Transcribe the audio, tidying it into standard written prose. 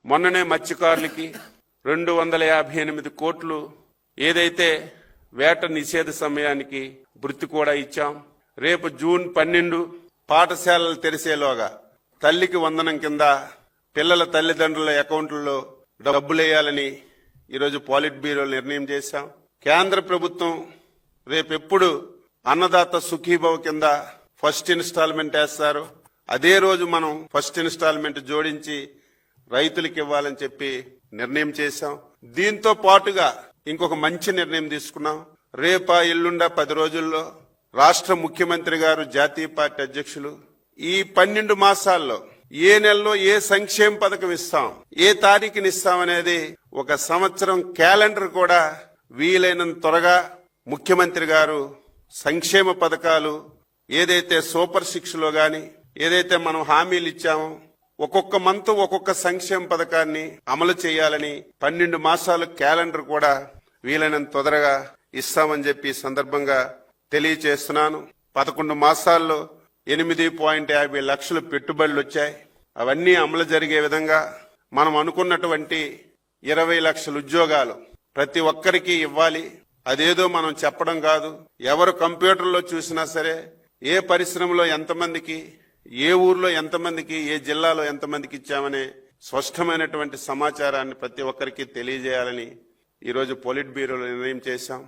మొన్ననే మత్స్యకారులకి 258 కోట్లు ఏదైతే వేట నిషేధ సమయానికి వృత్తి కూడా ఇచ్చాం. రేపు జూన్ 12 పాఠశాలలు తెరిసేలోగా తల్లికి వందనం కింద పిల్లల తల్లిదండ్రుల అకౌంట్లలో డబ్బులేయాలని ఈరోజు పాలిట్ బ్యూరో నిర్ణయం చేశాం. కేంద్ర ప్రభుత్వం రేపెప్పుడు అన్నదాత సుఖీభవ కింద ఫస్ట్ ఇన్స్టాల్మెంట్ వేస్తారు, అదే రోజు మనం ఫస్ట్ ఇన్స్టాల్మెంట్ జోడించి రైతులకు ఇవ్వాలని చెప్పి నిర్ణయం చేశాం. దీంతో పాటుగా ఇంకొక మంచి నిర్ణయం తీసుకున్నాం. రేపా ఎల్లుండా 10 రోజుల్లో రాష్ట్ర ముఖ్యమంత్రి గారు, జాతీయ పార్టీ అధ్యక్షులు ఈ 12 మాసాల్లో ఏ నెలలో ఏ సంక్షేమ పథకం ఇస్తాం, ఏ తారీఖుని ఇస్తాం అనేది ఒక సంవత్సరం క్యాలెండర్ కూడా వీలైనంత త్వరగా ముఖ్యమంత్రి గారు సంక్షేమ పథకాలు ఏదైతే సూపర్ 6లో గాని ఏదైతే మనం హామీలు ఇచ్చామో ఒక్కొక్క మంత్ ఒక్కొక్క సంక్షేమ పథకాన్ని అమలు చేయాలని 12 మాసాల క్యాలెండర్ కూడా వీలైనంత తొందరగా ఇస్తామని చెప్పి సందర్భంగా తెలియచేస్తున్నాను. 11 మాసాల్లో 8.50 లక్షల పెట్టుబడులు వచ్చాయి. అవన్నీ అమలు జరిగే విధంగా మనం అనుకున్నటువంటి 20 లక్షల ఉద్యోగాలు ప్రతి ఒక్కరికి ఇవ్వాలి. అదేదో మనం చెప్పడం కాదు, ఎవరు కంప్యూటర్లో చూసినా సరే ఏ పరిశ్రమలో ఎంతమందికి, ఏ ఊర్లో ఎంతమందికి, ఏ జిల్లాలో ఎంతమందికి ఇచ్చామనే స్పష్టమైనటువంటి సమాచారాన్ని ప్రతి ఒక్కరికి తెలియజేయాలని ఈరోజు పొలిట్ బ్యూరోలో నిర్ణయం చేశాం.